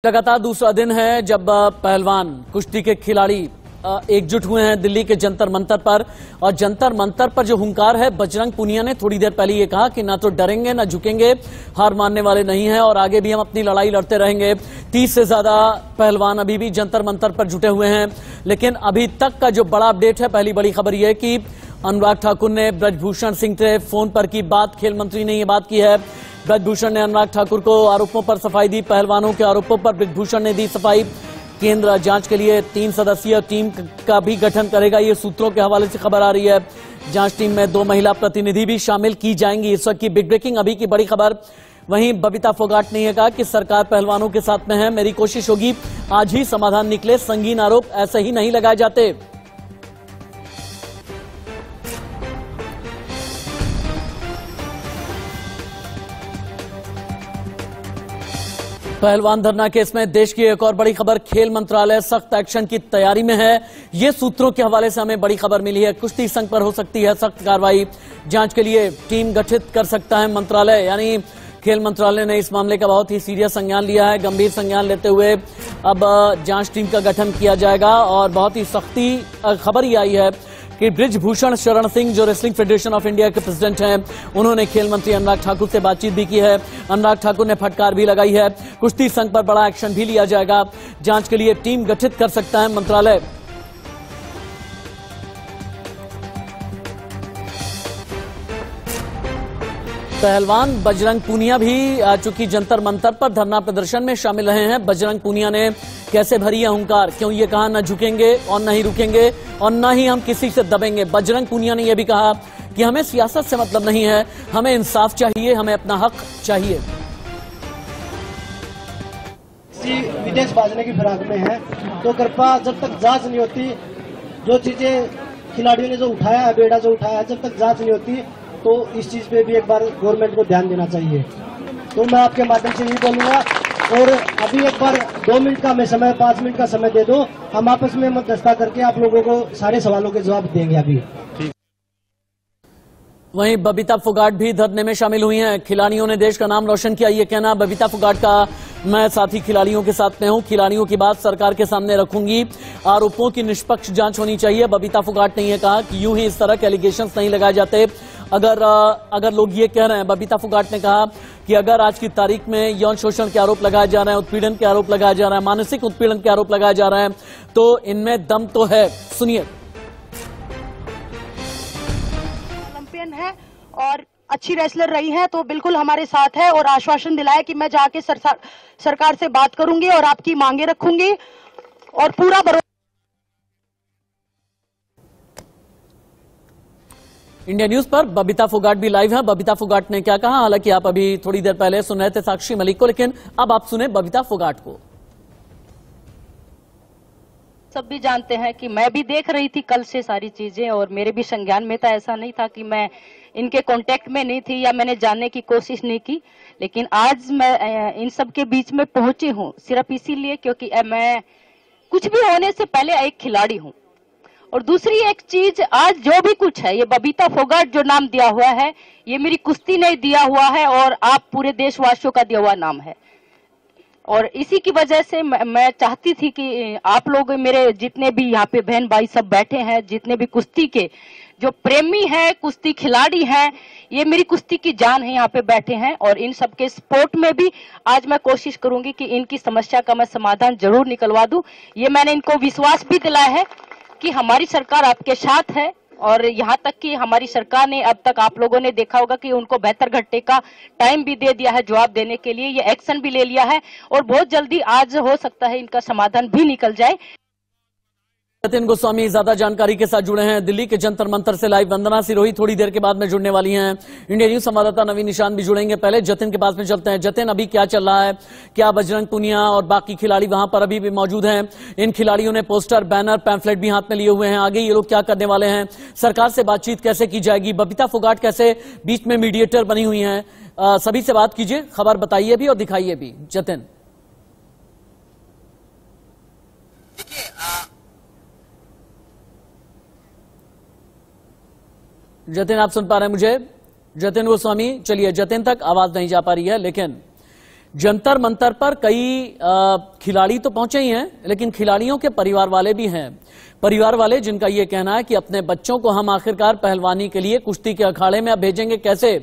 लगातार दूसरा दिन है जब पहलवान कुश्ती के खिलाड़ी एकजुट हुए हैं दिल्ली के जंतर मंतर पर। और जंतर मंतर पर जो हुंकार है, बजरंग पूनिया ने थोड़ी देर पहले ये कहा कि ना तो डरेंगे ना झुकेंगे, हार मानने वाले नहीं हैं और आगे भी हम अपनी लड़ाई लड़ते रहेंगे। 30 से ज्यादा पहलवान अभी भी जंतर मंतर पर जुटे हुए हैं। लेकिन अभी तक का जो बड़ा अपडेट है, पहली बड़ी खबर यह है कि अनुराग ठाकुर ने ब्रजभूषण सिंह से फोन पर की बात। खेल मंत्री ने यह बात की है। ब्रजभूषण ने अनुराग ठाकुर को आरोपों पर सफाई दी। पहलवानों के आरोपों पर ब्रजभूषण ने दी सफाई। केंद्र जांच के लिए 3 सदस्यीय टीम का भी गठन करेगा, ये सूत्रों के हवाले से खबर आ रही है। जांच टीम में 2 महिला प्रतिनिधि भी शामिल की जाएंगी। इस वक्त की बिग ब्रेकिंग अभी की बड़ी खबर। वहीं बबीता फोगाट ने यह कहा कि सरकार पहलवानों के साथ में है, मेरी कोशिश होगी आज ही समाधान निकले, संगीन आरोप ऐसे ही नहीं लगाए जाते। पहलवान धरना केस में देश की एक और बड़ी खबर। खेल मंत्रालय सख्त एक्शन की तैयारी में है, ये सूत्रों के हवाले से हमें बड़ी खबर मिली है। कुश्ती संघ पर हो सकती है सख्त कार्रवाई, जांच के लिए टीम गठित कर सकता है मंत्रालय। यानी खेल मंत्रालय ने इस मामले का बहुत ही सीरियस संज्ञान लिया है। गंभीर संज्ञान लेते हुए अब जांच टीम का गठन किया जाएगा। और बहुत ही सख्ती खबर ही आई है कि ब्रजभूषण शरण सिंह, जो रेसलिंग फेडरेशन ऑफ इंडिया के प्रेसिडेंट हैं, उन्होंने खेल मंत्री अनुराग ठाकुर से बातचीत भी की है। अनुराग ठाकुर ने फटकार भी लगाई है। कुश्ती संघ पर बड़ा एक्शन भी लिया जाएगा। जांच के लिए टीम गठित कर सकता है मंत्रालय। पहलवान बजरंग पूनिया भी आ चुकी जंतर मंतर पर धरना प्रदर्शन में शामिल रहे हैं। बजरंग पूनिया ने कैसे भरी अहंकार, क्यों ये कहा न झुकेंगे और न ही रुकेंगे और न ही हम किसी से दबेंगे। बजरंग पूनिया ने यह भी कहा कि हमें सियासत से मतलब नहीं है, हमें इंसाफ चाहिए, हमें अपना हक चाहिए। विदेश भाजने की फिराक में है तो कृपया जब तक जांच नहीं होती, जो चीजें खिलाड़ियों ने जो उठाया है, बेड़ा जो उठाया है, जब तक जांच नहीं होती तो इस चीज पे भी एक बार गवर्नमेंट को ध्यान देना चाहिए। तो मैं आपके माध्यम से यही बोलूंगा। और अभी एक बार 2 मिनट का मैं समय, 5 मिनट का समय दे दो, हम आपस में मध्यस्थता करके आप लोगों को सारे सवालों के जवाब देंगे अभी। वहीं बबीता फोगाट भी धरने में शामिल हुई हैं। खिलाड़ियों ने देश का नाम रोशन किया, ये कहना बबीता फोगाट का। मैं साथी खिलाड़ियों के साथ में हूं, खिलाड़ियों की बात सरकार के सामने रखूंगी, आरोपों की निष्पक्ष जांच होनी चाहिए। बबीता फोगाट ने यह कहा कि यूं ही इस तरह के एलिगेशंस नहीं लगाए जाते। अगर लोग ये कह रहे हैं, बबीता फोगाट ने कहा कि अगर आज की तारीख में यौन शोषण के आरोप लगाए जा रहे हैं, उत्पीड़न के आरोप लगाए जा रहे हैं, मानसिक उत्पीड़न के आरोप लगाए जा रहे हैं, तो इनमें दम तो है। सुनिए। ओलंपियन है और अच्छी रेसलर रही है, तो बिल्कुल हमारे साथ है और आश्वासन दिलाया कि मैं जाके सरकार से बात करूंगी और आपकी मांगे रखूंगी और पूरा भरोसा। इंडिया न्यूज पर बबीता फोगाट भी लाइव है। बबीता फोगाट ने क्या कहा, हालांकि आप अभी थोड़ी देर पहले सुन रहे थे साक्षी मलिक को, लेकिन अब आप सुने बबीता फोगाट को। सब भी जानते हैं कि मैं भी देख रही थी कल से सारी चीजें और मेरे भी संज्ञान में था। ऐसा नहीं था कि मैं इनके कांटेक्ट में नहीं थी या मैंने जानने की कोशिश नहीं की, लेकिन आज मैं इन सब के बीच में पहुंची हूं सिर्फ इसीलिए क्योंकि मैं कुछ भी होने से पहले एक खिलाड़ी हूं। और दूसरी एक चीज, आज जो भी कुछ है, ये बबीता फोगाट जो नाम दिया हुआ है, ये मेरी कुश्ती नहीं दिया हुआ है और आप पूरे देशवासियों का दिया हुआ नाम है। और इसी की वजह से मैं चाहती थी कि आप लोग, मेरे जितने भी यहाँ पे बहन भाई सब बैठे हैं, जितने भी कुश्ती के जो प्रेमी हैं, कुश्ती खिलाड़ी हैं, ये मेरी कुश्ती की जान है, यहाँ पे बैठे हैं। और इन सबके सपोर्ट में भी आज मैं कोशिश करूंगी कि इनकी समस्या का मैं समाधान जरूर निकलवा दूं। ये मैंने इनको विश्वास भी दिलाया है कि हमारी सरकार आपके साथ है। और यहाँ तक कि हमारी सरकार ने अब तक आप लोगों ने देखा होगा कि उनको बेहतर घंटे का टाइम भी दे दिया है जवाब देने के लिए, ये एक्शन भी ले लिया है और बहुत जल्दी आज हो सकता है इनका समाधान भी निकल जाए। जतिन गोस्वामी ज्यादा जानकारी के साथ जुड़े हैं दिल्ली के जंतर मंतर से लाइव। वंदना सिरोही थोड़ी देर के बाद में जुड़ने वाली हैं। इंडिया न्यूज संवाददाता नवीन निशान भी जुड़ेंगे। पहले जतिन के पास में चलते हैं। जतिन, अभी क्या चल रहा है? क्या बजरंग पूनिया और बाकी खिलाड़ी वहां पर अभी भी मौजूद हैं? इन खिलाड़ियों ने पोस्टर, बैनर, पैम्फलेट भी हाथ में लिए हुए हैं। आगे ये लोग क्या करने वाले हैं? सरकार से बातचीत कैसे की जाएगी? बबीता फोगाट कैसे बीच में मीडिएटर बनी हुई है? सभी से बात कीजिए, खबर बताइए भी और दिखाइए भी। जतिन। जतिन, आप सुन पा रहे हैं मुझे? जतिन गोस्वामी, चलिए, जतिन तक आवाज नहीं जा पा रही है, लेकिन जंतर मंतर पर कई खिलाड़ी तो पहुंचे ही हैं, लेकिन खिलाड़ियों के परिवार वाले भी हैं। परिवार वाले जिनका यह कहना है कि अपने बच्चों को हम आखिरकार पहलवानी के लिए कुश्ती के अखाड़े में अब भेजेंगे कैसे,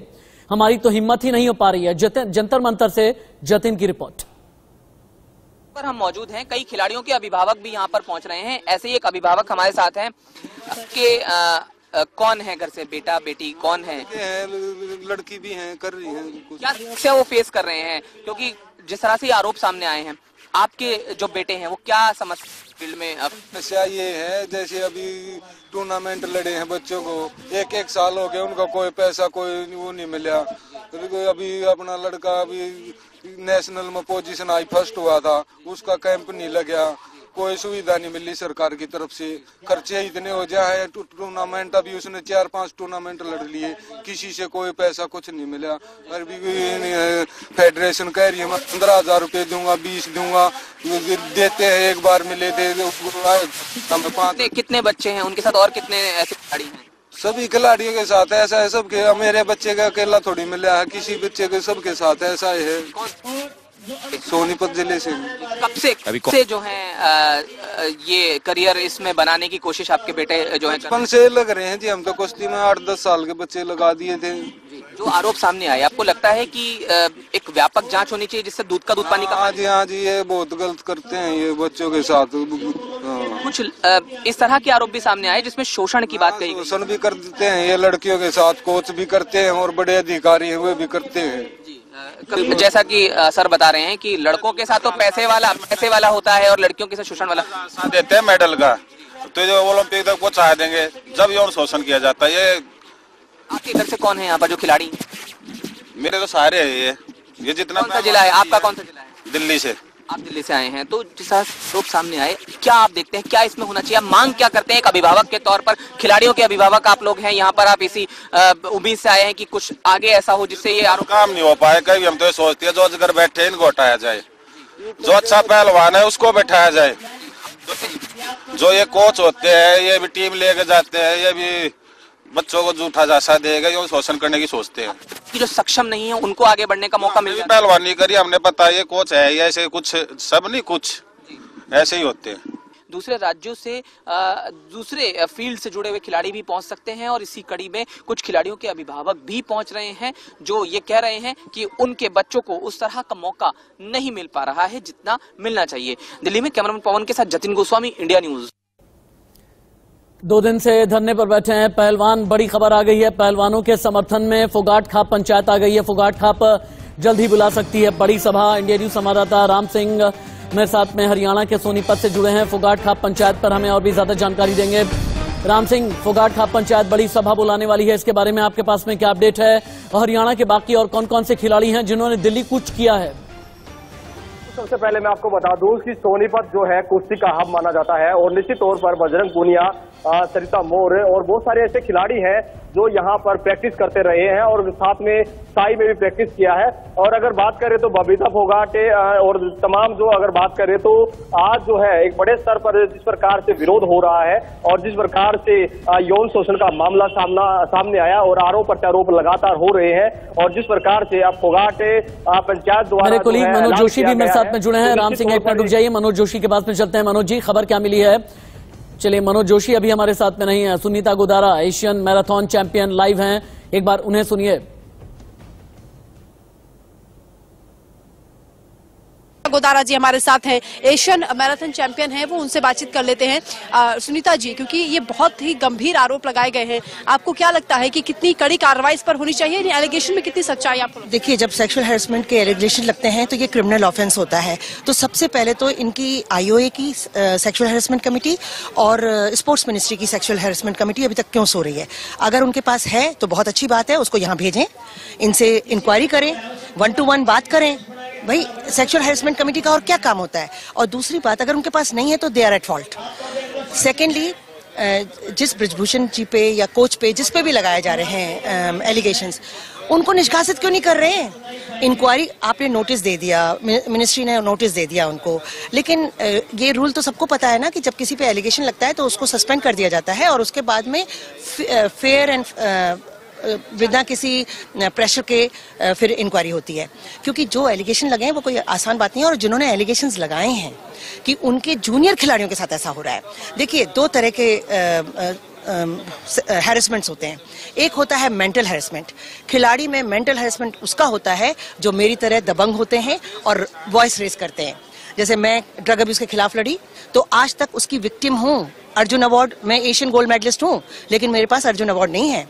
हमारी तो हिम्मत ही नहीं हो पा रही है। जंतर मंतर से जतिन की रिपोर्ट। पर हम मौजूद हैं, कई खिलाड़ियों के अभिभावक भी यहाँ पर पहुंच रहे हैं। ऐसे ही एक अभिभावक हमारे साथ हैं कि कौन है घर से, बेटा बेटी कौन है? लड़की भी है, कर रही है। क्या समस्या वो फेस कर रहे हैं? क्योंकि जिस तरह से आरोप सामने आए हैं, आपके जो बेटे हैं वो क्या समस्या फील्ड में? समस्या ये है जैसे अभी टूर्नामेंट लड़े हैं बच्चों को, एक साल हो गया, उनका कोई पैसा कोई वो नहीं मिला। अभी अपना लड़का अभी नेशनल में पोजीशन आई, फर्स्ट हुआ था, उसका कैंप नहीं लगा, कोई सुविधा नहीं मिली सरकार की तरफ से। खर्चे इतने हो जाए, टूर्नामेंट अभी उसने 4-5 टूर्नामेंट लड़ लिए, किसी से कोई पैसा कुछ नहीं मिला। अभी फेडरेशन कह रही है मैं 15,000 रुपए दूंगा, 20 दूंगा, देते हैं एक बार मिले थे। कितने बच्चे हैं उनके साथ और कितने ऐसे खिलाड़ी हैं? सभी खिलाड़ियों के साथ ऐसा है, सबके। मेरे बच्चे का अकेला थोड़ी मिला है, किसी बच्चे के सबके साथ ऐसा है। सोनीपत जिले से। कब से जो है ये करियर इसमें बनाने की कोशिश आपके बेटे जो है? बचपन से लग रहे हैं जी, हम तो कुश्ती में 8-10 साल के बच्चे लगा दिए थे। जो आरोप सामने आए, आपको लगता है कि एक व्यापक जांच होनी चाहिए जिससे दूध का दूध पानी का? हाँ जी, ये बहुत गलत करते हैं ये बच्चों के साथ। कुछ इस तरह के आरोप भी सामने आए जिसमें शोषण की बात कही। शोषण भी कर देते हैं ये लड़कियों के साथ, कोच भी करते हैं और बड़े अधिकारी हैं वो भी करते हैं। जैसा कि सर बता रहे हैं कि लड़कों के साथ तो पैसे वाला होता है और लड़कियों के साथ शोषण वाला। साथ देते हैं मेडल का, तो जो ओलंपिक तक पहुंचा देंगे, जब यौन शोषण किया जाता है। ये आपके घर से कौन है यहाँ पर जो खिलाड़ी? मेरे तो सारे है ये जितना। कौन सा जिला है आपका? कौन सा जिला है? दिल्ली से। आप दिल्ली से आए हैं, तो जिस आरोप सामने आए, क्या आप देखते हैं, क्या इसमें होना चाहिए? आप मांग क्या करते हैं एक अभिभावक के तौर पर? खिलाड़ियों के अभिभावक आप लोग हैं यहाँ पर, आप इसी उम्मीद से आए हैं कि कुछ आगे ऐसा हो जिससे ये आरोप काम नहीं हो पाए। कभी हम तो ये सोचते हैं जो अगर बैठे इनको हटाया जाए, जो अच्छा पहलवान है उसको बैठाया जाए। जो ये कोच होते हैं ये भी टीम लेके जाते हैं, ये भी बच्चों को झूठा जासा देगा, ये शोषण करने की सोचते हैं। कि जो सक्षम नहीं है उनको आगे बढ़ने का मौका मिल जाए। पहलवानी करी हमने, पता ये कोच है, ये ऐसे कुछ सब नहीं, कुछ ऐसे ही होते हैं। दूसरे राज्यों से दूसरे फील्ड से जुड़े हुए खिलाड़ी भी पहुंच सकते हैं और इसी कड़ी में कुछ खिलाड़ियों के अभिभावक भी पहुंच रहे हैं जो ये कह रहे हैं कि उनके बच्चों को उस तरह का मौका नहीं मिल पा रहा है जितना मिलना चाहिए। दिल्ली में कैमरामैन पवन के साथ जतिन गोस्वामी, इंडिया न्यूज। 2 दिन से धरने पर बैठे हैं पहलवान। बड़ी खबर आ गई है, पहलवानों के समर्थन में फोगाट खाप पंचायत आ गई है। फोगाट खाप जल्द ही बुला सकती है बड़ी सभा। इंडिया न्यूज संवाददाता राम सिंह मेरे साथ में हरियाणा के सोनीपत से जुड़े हैं। फोगाट खाप पंचायत पर हमें और भी ज्यादा जानकारी देंगे। राम सिंह, फोगाट खाप पंचायत बड़ी सभा बुलाने वाली है, इसके बारे में आपके पास में क्या अपडेट है? और हरियाणा के बाकी और कौन कौन से खिलाड़ी हैं जिन्होंने दिल्ली कूच किया है? सबसे पहले मैं आपको बता दूं कि सोनीपत जो है कुश्ती का हब माना जाता है और निश्चित तौर पर बजरंग पूनिया, सरिता मोर और बहुत सारे ऐसे खिलाड़ी हैं जो यहाँ पर प्रैक्टिस करते रहे हैं और साथ में साई में भी प्रैक्टिस किया है। और अगर बात करें तो बबीता फोगाट और तमाम जो अगर बात करें तो आज जो है एक बड़े स्तर पर जिस प्रकार से विरोध हो रहा है और जिस प्रकार से यौन शोषण का मामला सामने आया और आरोप प्रत्यारोप लगातार हो रहे हैं और जिस प्रकार से अब फोगाट पंचायत द्वारा मेरे कोलीग मनोज जोशी भी मेरे साथ में जुड़े हैं। राम सिंह एक मिनट रुक जाइए, मनोज जोशी के पास में चलते हैं। मनोज जी, खबर क्या मिली है? चलिए, मनोज जोशी अभी हमारे साथ में नहीं है। Sunita Godara Asian marathon champion live हैं, एक बार उन्हें सुनिए। गोदारा जी हमारे साथ हैं, एशियन मैराथन चैंपियन हैं, वो उनसे बातचीत कर लेते हैं। सुनीता जी, क्योंकि ये बहुत ही गंभीर आरोप लगाए गए हैं, आपको क्या लगता है कि कितनी कड़ी कार्रवाई इस पर होनी चाहिए? एलिगेशन में कितनी सच्चाई आपको? देखिए, जब सेक्सुअल हैरेसमेंट के एलिगेशन लगते हैं तो ये क्रिमिनल ऑफेंस होता है। तो सबसे पहले तो इनकी IOA की सेक्सुअल हैरेसमेंट कमेटी और स्पोर्ट्स मिनिस्ट्री की सेक्सुअल हैरेसमेंट कमेटी अभी तक क्यों सो रही है? अगर उनके पास है तो बहुत अच्छी बात है, उसको यहाँ भेजें, इनसे इंक्वायरी करें, 1-to-1 बात करें। भाई, सेक्सुअल हैरेसमेंट कमेटी का और क्या काम होता है? और दूसरी बात, अगर उनके पास नहीं है तो they are at fault. Secondly, जिस ब्रिजभूषण जी पे या कोच पे जिस पे भी लगाए जा रहे हैं एलिगेशंस, उनको निष्कासित क्यों नहीं कर रहे हैं? इंक्वायरी आपने नोटिस दे दिया, मिनिस्ट्री ने नोटिस दे दिया उनको, लेकिन ये रूल तो सबको पता है ना कि जब किसी पे एलिगेशन लगता है तो उसको सस्पेंड कर दिया जाता है और उसके बाद में फेयर एंड बिना किसी प्रेशर के फिर इंक्वायरी होती है, क्योंकि जो एलिगेशन लगे हैं वो कोई आसान बात नहीं है। और जिन्होंने एलिगेशंस लगाए हैं कि उनके जूनियर खिलाड़ियों के साथ ऐसा हो रहा है, देखिए 2 तरह के हैरेसमेंट्स होते हैं। एक होता है मेंटल हैरेसमेंट। खिलाड़ी में मेंटल हैरेसमेंट उसका होता है जो मेरी तरह दबंग होते हैं और वॉइस रेस करते हैं। जैसे मैं ड्रग अब्यूज के खिलाफ लड़ी तो आज तक उसकी विक्टिम हूँ। अर्जुन अवार्ड, मैं एशियन गोल्ड मेडलिस्ट हूँ, लेकिन मेरे पास अर्जुन अवार्ड नहीं है।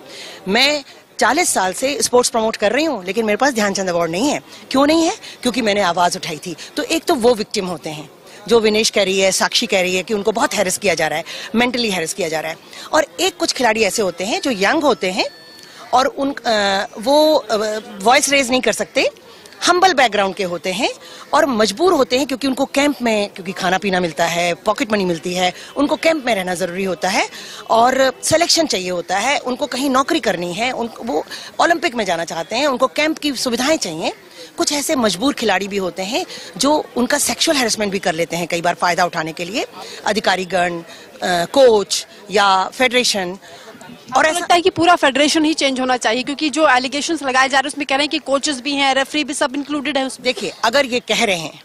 मैं 40 साल से स्पोर्ट्स प्रमोट कर रही हूँ, लेकिन मेरे पास ध्यानचंद अवार्ड नहीं है। क्यों नहीं है? क्योंकि मैंने आवाज उठाई थी। तो एक तो वो विक्टिम होते हैं जो विनेश कह रही है, साक्षी कह रही है कि उनको बहुत हैरेस किया जा रहा है, मेंटली हैरेस किया जा रहा है। और एक कुछ खिलाड़ी ऐसे होते हैं जो यंग होते हैं और वो वॉइस रेज नहीं कर सकते, हम्बल बैकग्राउंड के होते हैं और मजबूर होते हैं क्योंकि उनको कैंप में, क्योंकि खाना पीना मिलता है, पॉकेट मनी मिलती है, उनको कैंप में रहना जरूरी होता है और सिलेक्शन चाहिए होता है, उनको कहीं नौकरी करनी है, उनको वो ओलंपिक में जाना चाहते हैं, उनको कैंप की सुविधाएं चाहिए। कुछ ऐसे मजबूर खिलाड़ी भी होते हैं जो उनका सेक्सुअल हैरेसमेंट भी कर लेते हैं कई बार फायदा उठाने के लिए, अधिकारीगण, कोच या फेडरेशन। और ऐसा लगता है कि पूरा फेडरेशन ही चेंज होना चाहिए, क्योंकि जो एलिगेशंस लगाए जा रहे हैं उसमें कह रहे हैं कि कोचेस भी हैं, रेफरी भी, सब इंक्लूडेड है उसमें। देखिए, अगर ये कह रहे हैं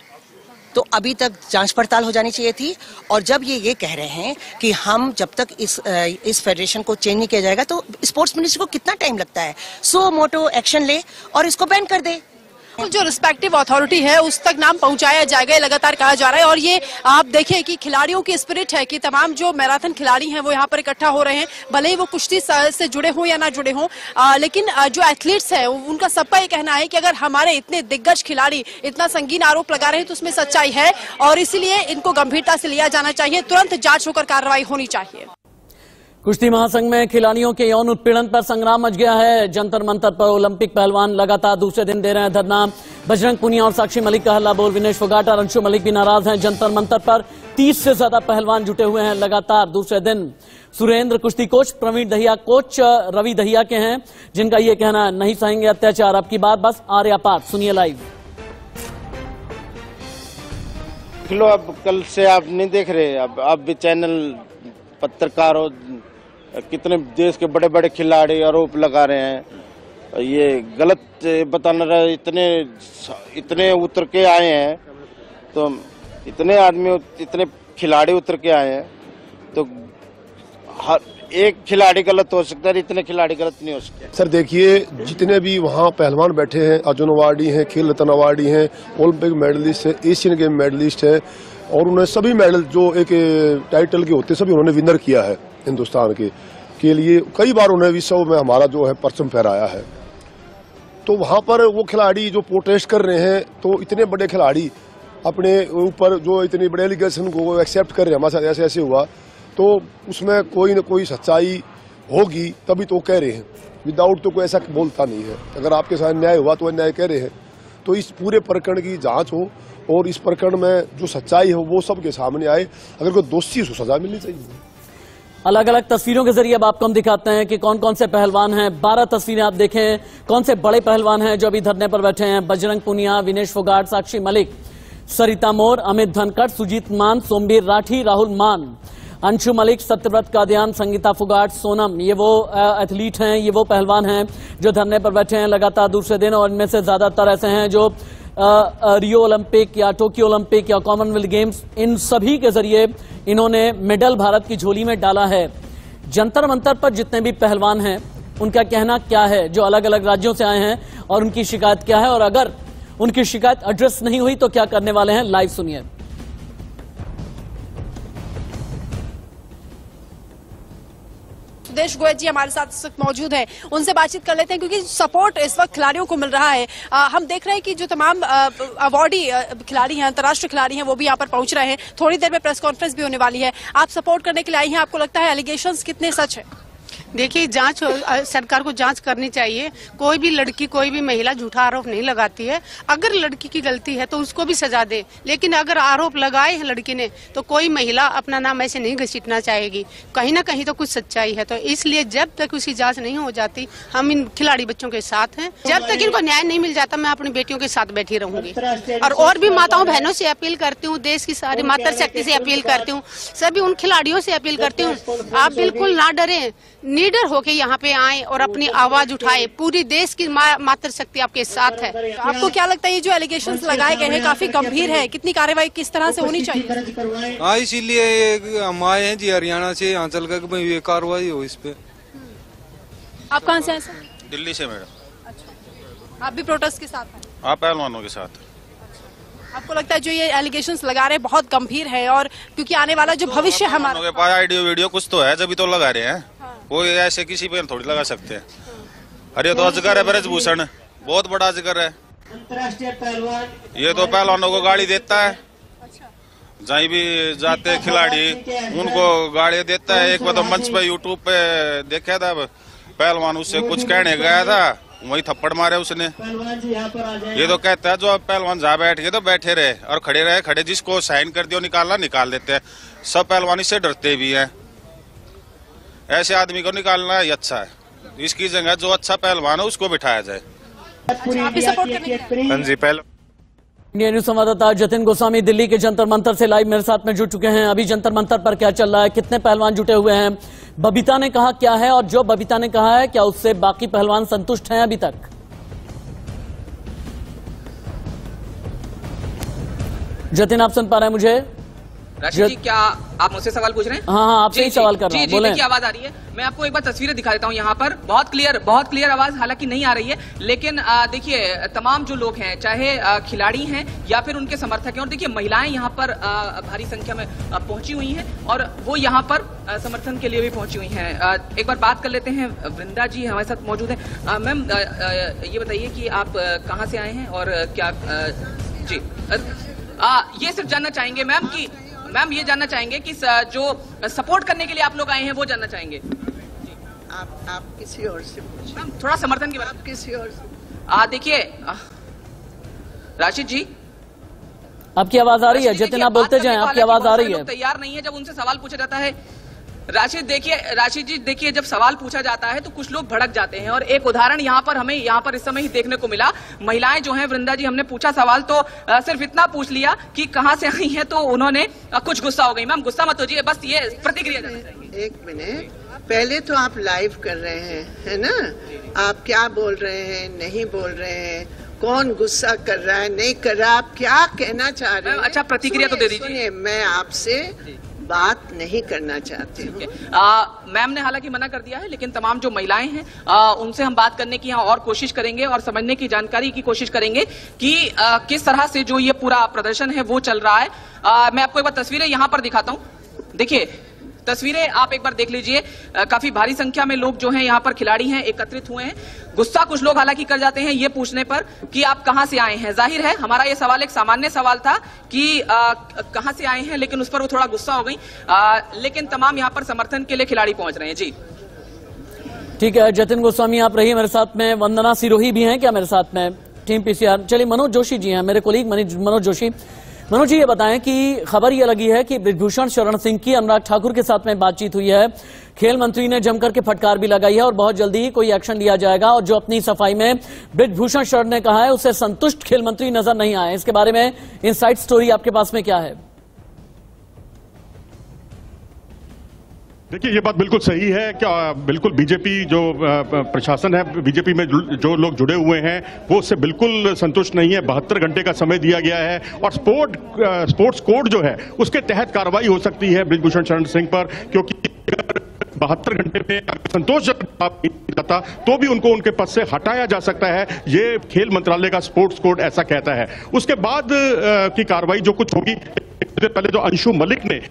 तो अभी तक जांच पड़ताल हो जानी चाहिए थी। और जब ये कह रहे हैं कि हम जब तक इस फेडरेशन को चेंज नहीं किया जाएगा तो स्पोर्ट्स मिनिस्टर को कितना टाइम लगता है, सो मोटो एक्शन ले और इसको बैन कर दे। जो रिस्पेक्टिव अथॉरिटी है उस तक नाम पहुंचाया जाएगा, ये लगातार कहा जा रहा है। और ये आप देखिए कि खिलाड़ियों की स्पिरिट है कि तमाम जो मैराथन खिलाड़ी हैं वो यहाँ पर इकट्ठा हो रहे हैं, भले ही वो कुश्ती से जुड़े हों या ना जुड़े हों, लेकिन जो एथलीट्स हैं उनका सबका ये कहना है कि अगर हमारे इतने दिग्गज खिलाड़ी इतना संगीन आरोप लगा रहे हैं तो उसमें सच्चाई है और इसलिए इनको गंभीरता से लिया जाना चाहिए, तुरंत जांच होकर कार्रवाई होनी चाहिए। कुश्ती महासंघ में खिलाड़ियों के यौन उत्पीड़न पर संग्राम मच गया है। जंतर मंतर पर ओलंपिक पहलवान लगातार दूसरे दिन दे रहे हैं धरना। बजरंग पुनिया और साक्षी मलिक का हल्ला बोल, विनेश फोगाट और अंशु मलिक भी नाराज हैं। जंतर मंतर पर 30 से ज्यादा पहलवान जुटे हुए हैं लगातार दूसरे दिन। सुरेंद्र कुश्ती कोच, प्रवीण दहिया कोच रवि दहिया के हैं, जिनका ये कहना है नहीं सहेंगे अत्याचार, अब की बात बस आर्या पार। सुनिए लाइव। अब कल से आप नहीं देख रहे, अब भी चैनल पत्रकार हो, कितने देश के बड़े बड़े खिलाड़ी आरोप लगा रहे हैं, ये गलत बताना रहे। इतने उतर के आए हैं, तो इतने आदमी, इतने खिलाड़ी उतर के आए हैं, तो हर एक खिलाड़ी गलत हो सकता है, इतने खिलाड़ी गलत नहीं हो सकते। सर देखिए, जितने भी वहाँ पहलवान बैठे हैं, अर्जुन अवार्डी हैं, खेल रत्न अवार्डी हैं, ओलंपिक मेडलिस्ट है, एशियन गेम मेडलिस्ट है, और उन्होंने सभी मेडल जो एक टाइटल के होते सभी उन्होंने विनर किया है हिंदुस्तान के लिए। कई बार उन्होंने विश्व में हमारा जो है परचम फहराया है। तो वहाँ पर वो खिलाड़ी जो प्रोटेस्ट कर रहे हैं, तो इतने बड़े खिलाड़ी अपने ऊपर जो इतनी बड़े एलिगेशन को एक्सेप्ट कर रहे हैं, हमारे साथ ऐसे ऐसे हुआ, तो उसमें कोई न कोई सच्चाई होगी तभी तो कह रहे हैं। विदाउट तो कोई ऐसा बोलता नहीं है। अगर आपके साथ न्याय हुआ तो अन्याय कह रहे हैं। तो इस पूरे प्रकरण की जांच हो और इस प्रकरण में जो सच्चाई है वो सबके सामने आए। अगर कोई दोषी है उसको सजा मिलनी चाहिए। अलग अलग तस्वीरों के जरिए अब आपको हम दिखाते हैं कि कौन कौन से पहलवान हैं। 12 तस्वीरें आप देखें, कौन से बड़े पहलवान हैं जो अभी धरने पर बैठे हैं। बजरंग पुनिया, विनेश फोगाट, साक्षी मलिक, सरिता मोर, अमित धनखड़, सुजीत मान, सोमवीर राठी, राहुल मान, अंशु मलिक, सत्यव्रत कादियान, संगीता फोगाट, सोनम, ये वो एथलीट हैं, ये वो पहलवान हैं जो धरने पर बैठे हैं लगातार दूसरे दिन। और इनमें से ज्यादातर ऐसे हैं जो रियो ओलंपिक या टोक्यो ओलंपिक या कॉमनवेल्थ गेम्स, इन सभी के जरिए इन्होंने मेडल भारत की झोली में डाला है। जंतर मंतर पर जितने भी पहलवान हैं उनका कहना क्या है, जो अलग अलग राज्यों से आए हैं, और उनकी शिकायत क्या है, और अगर उनकी शिकायत एड्रेस नहीं हुई तो क्या करने वाले हैं, लाइव सुनिए। सुदेश गोयल जी हमारे साथ इस वक्त मौजूद हैं, उनसे बातचीत कर लेते हैं क्योंकि सपोर्ट इस वक्त खिलाड़ियों को मिल रहा है। हम देख रहे हैं कि जो तमाम अवार्डी खिलाड़ी हैं, अंतर्राष्ट्रीय खिलाड़ी हैं, वो भी यहाँ पर पहुंच रहे हैं। थोड़ी देर में प्रेस कॉन्फ्रेंस भी होने वाली है। आप सपोर्ट करने के लिए आई हैं, आपको लगता है एलिगेशंस कितने सच है? देखिए, जांच सरकार को जांच करनी चाहिए। कोई भी लड़की, कोई भी महिला झूठा आरोप नहीं लगाती है। अगर लड़की की गलती है तो उसको भी सजा दे, लेकिन अगर आरोप लगाए है लड़की ने तो कोई महिला अपना नाम ऐसे नहीं घसीटना चाहेगी। कहीं ना कहीं तो कुछ सच्चाई है। तो इसलिए जब तक उसकी जांच नहीं हो जाती, हम इन खिलाड़ी बच्चों के साथ हैं। जब तक इनको न्याय नहीं मिल जाता, मैं अपनी बेटियों के साथ बैठी रहूंगी। और भी माताओं बहनों से अपील करती हूँ, देश की सारी मातृशक्ति से अपील करती हूँ, सभी उन खिलाड़ियों से अपील करती हूँ, आप बिल्कुल ना डरें, लीडर होके यहाँ पे आए और अपनी आवाज उठाए। पूरी देश की मातृशक्ति आपके साथ है। तो आपको क्या लगता है ये जो एलिगेशंस लगाए गए हैं काफी गंभीर है, कितनी कार्रवाई किस तरह से होनी चाहिए? हाँ, इसीलिए हम आए हैं जी हरियाणा से, यहाँ चल कर ये कार्रवाई हो इस पे। आप कहाँ से हैं सर? दिल्ली से मैडम। अच्छा, आप भी प्रोटेस्ट के साथ हैं? आप पहलवानों के साथ। आपको लगता है जो ये एलिगेशंस लगा रहे हैं बहुत गंभीर है, और क्योंकि आने वाला जो भविष्य है हमारा, के पास आइडियो वीडियो कुछ तो है जब तो लगा रहे हैं। वो ऐसे किसी पे थोड़ी लगा सकते हैं। अरे तो अजगर है ब्रजभूषण, बहुत बड़ा अजगर है। अंतर्राष्ट्रीय पहलवान ये तो पहलवानों को गाड़ी देता है, जहीं भी जाते खिलाड़ी उनको गाड़ी देता है। एक बार तो मंच पे यूट्यूब पे देखा था, पहलवान उससे कुछ कहने गया था, वही थप्पड़ मारे उसने। ये तो कहता है जो पहलवान जहाँ बैठ गए तो बैठे रहे और खड़े रहे खड़े, जिसको साइन कर दियो निकालना निकाल देते हैं। सब पहलवान इससे डरते भी हैं। ऐसे आदमी को निकालना ही अच्छा है। इसकी जगह जो अच्छा पहलवान है उसको बिठाया जाए। आप भी सपोर्ट करेंगे? हाँ जी। पहले इंडिया न्यूज संवाददाता जतिन गोस्वामी दिल्ली के जंतर मंतर से लाइव मेरे साथ में जुड़ चुके हैं। अभी जंतर मंतर पर क्या चल रहा है, कितने पहलवान जुटे हुए हैं, बबीता ने कहा क्या है, और जो बबीता ने कहा है क्या उससे बाकी पहलवान संतुष्ट हैं अभी तक? जतिन, आप सुन पा रहे हैं मुझे? राशि जी, क्या आप मुझसे सवाल पूछ रहे हैं? हाँ, आपसे ही सवाल कर रहा हूँ। जी, देखिए आवाज आ रही है। मैं आपको एक बार तस्वीरें दिखा देता हूँ यहाँ पर। बहुत क्लियर आवाज हालांकि नहीं आ रही है, लेकिन देखिए तमाम जो लोग हैं, चाहे खिलाड़ी हैं या फिर उनके समर्थक हैं, और देखिए महिलाएं यहाँ पर भारी संख्या में पहुंची हुई हैं और वो यहाँ पर समर्थन के लिए भी पहुंची हुई हैं। एक बार बात कर लेते हैं, वृंदा जी हमारे साथ मौजूद है। मैम, ये बताइए कि आप कहाँ से आए हैं और क्या जी ये सिर्फ जानना चाहेंगे मैम कि मैम ये जानना चाहेंगे कि जो सपोर्ट करने के लिए आप लोग आए हैं वो जानना चाहेंगे। आप किसी और से पूछिए। मैम थोड़ा समर्थन की बात किसी और से। देखिए राशिद जी, आपकी आवाज आ रही है? जतिन, आप बोलते जाएं, आपकी आवाज आ रही है। तैयार नहीं है जब उनसे सवाल पूछा जाता है। राशिद जी देखिए, जब सवाल पूछा जाता है तो कुछ लोग भड़क जाते हैं, और एक उदाहरण हमें यहाँ पर इस समय ही देखने को मिला। महिलाएं जो हैं, वृंदा जी, हमने पूछा सवाल तो सिर्फ इतना पूछ लिया कि कहाँ से आई हैं, तो उन्होंने कुछ गुस्सा हो गई। मैम गुस्सा मत होजिए, बस ये प्रतिक्रिया जानना चाहिए। एक मिनट, पहले तो आप लाइव कर रहे हैं, है ना? आप क्या बोल रहे हैं, नहीं बोल रहे हैं, कौन गुस्सा कर रहा है, नहीं कर रहा, आप क्या कहना चाह रहे हैं? अच्छा, प्रतिक्रिया तो दे दीजिए। सुनिए, मैं आपसे बात नहीं करना चाहती हूँ। मैम ने हालांकि मना कर दिया है, लेकिन तमाम जो महिलाएं हैं उनसे हम बात करने की यहाँ और कोशिश करेंगे और समझने की जानकारी की कोशिश करेंगे कि किस तरह से जो ये पूरा प्रदर्शन है वो चल रहा है। मैं आपको एक बार तस्वीरें यहाँ पर दिखाता हूँ। देखिए तस्वीरें आप एक बार देख लीजिए। काफी भारी संख्या में लोग जो हैं यहाँ पर खिलाड़ी हैं एकत्रित हुए हैं। गुस्सा कुछ लोग हालांकि कर जाते हैं ये पूछने पर कि आप कहां से आए हैं। जाहिर है हमारा ये सवाल एक सामान्य सवाल था कि कहां से आए हैं, लेकिन उस पर वो थोड़ा गुस्सा हो गई। लेकिन तमाम यहाँ पर समर्थन के लिए खिलाड़ी पहुंच रहे हैं। जी ठीक है, जतिन गोस्वामी आप रहिए मेरे साथ में। वंदना सिरोही भी हैं क्या मेरे साथ में, टीम पीसीआर? चलिए, मनोज जोशी जी हैं, मेरे कोलीग मनोज जोशी। मनोज जी, ये बताएं कि खबर ये लगी है कि बृजभूषण शरण सिंह की अनुराग ठाकुर के साथ में बातचीत हुई है। खेल मंत्री ने जमकर के फटकार भी लगाई है और बहुत जल्दी ही कोई एक्शन लिया जाएगा। और जो अपनी सफाई में बृजभूषण शरण ने कहा है उससे संतुष्ट खेल मंत्री नजर नहीं आए। इसके बारे में इनसाइड स्टोरी आपके पास में क्या है? देखिए, ये बात बिल्कुल सही है। क्या बिल्कुल बीजेपी जो प्रशासन है, बीजेपी में जो लोग जुड़े हुए हैं वो उससे बिल्कुल संतुष्ट नहीं है। 72 घंटे का समय दिया गया है और स्पोर्ट्स कोड जो है उसके तहत कार्रवाई हो सकती है बृजभूषण शरण सिंह पर, क्योंकि 72 घंटे में संतोषजनक नहीं जाता तो भी उनको उनके पद से हटाया जा सकता है। ये खेल मंत्रालय का स्पोर्ट्स कोड ऐसा कहता है। उसके बाद की कार्रवाई जो कुछ होगी, पहले जो अंशु मलिक ने।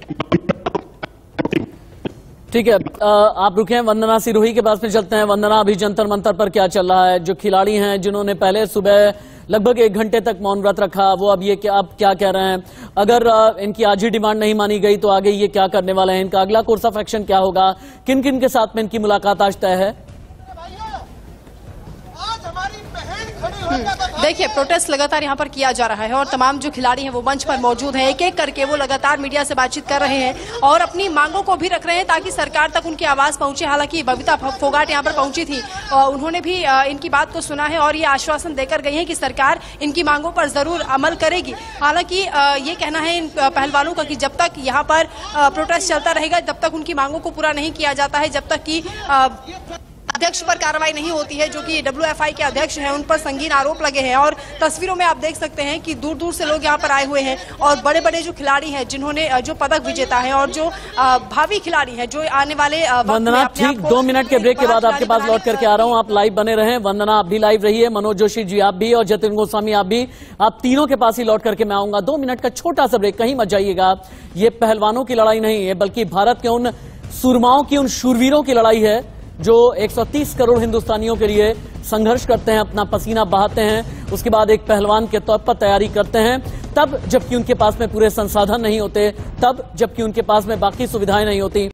ठीक है, आप रुके हैं, वंदना सिरोही के पास में चलते हैं। वंदना, अभी जंतर मंतर पर क्या चल रहा है? जो खिलाड़ी हैं जिन्होंने पहले सुबह लगभग 1 घंटे तक मौन व्रत रखा, वो अब क्या कह रहे हैं? अगर इनकी आज ही डिमांड नहीं मानी गई तो आगे ये क्या करने वाले हैं? इनका अगला कोर्स ऑफ एक्शन क्या होगा? किन किन के साथ में इनकी मुलाकात आज तय है? आज हमारी बहन खड़ी देखिए, प्रोटेस्ट लगातार यहाँ पर किया जा रहा है और तमाम जो खिलाड़ी हैं वो मंच पर मौजूद हैं। एक एक करके वो लगातार मीडिया से बातचीत कर रहे हैं और अपनी मांगों को भी रख रहे हैं ताकि सरकार तक उनकी आवाज पहुंचे। हालांकि बबीता फोगाट यहाँ पर पहुंची थी, उन्होंने भी इनकी बात को सुना है और ये आश्वासन देकर गई है कि सरकार इनकी मांगों पर जरूर अमल करेगी। हालांकि ये कहना है इन पहलवानों का कि जब तक यहाँ पर प्रोटेस्ट चलता रहेगा तब तक उनकी मांगों को पूरा नहीं किया जाता है, जब तक कि अध्यक्ष पर कार्रवाई नहीं होती है, जो कि WFI के अध्यक्ष हैं, उन पर संगीन आरोप लगे हैं। और तस्वीरों में आप देख सकते हैं कि दूर दूर से लोग यहाँ पर आए हुए हैं और बड़े बड़े जो खिलाड़ी हैं, जिन्होंने जो पदक विजेता हैं और जो भावी खिलाड़ी हैं, जो आने वाले वंदना, ठीक 2 मिनट के ब्रेक के बाद आपके पास लौट करके आ रहा हूँ। आप लाइव बने रहें। वंदना, आप भी लाइव रही है, मनोज जोशी जी आप भी, और जतिन गोस्वामी आप भी। आप तीनों के पास ही लौट करके मैं आऊंगा। 2 मिनट का छोटा सा ब्रेक, कहीं मत जाइएगा। ये पहलवानों की लड़ाई नहीं है, बल्कि भारत के उन सूरमाओं की, उन शूरवीरों की लड़ाई है जो 130 करोड़ हिंदुस्तानियों के लिए संघर्ष करते हैं, अपना पसीना बहाते हैं, उसके बाद एक पहलवान के तौर पर तैयारी करते हैं, तब जबकि उनके पास में पूरे संसाधन नहीं होते, तब जबकि उनके पास में बाकी सुविधाएं नहीं होती।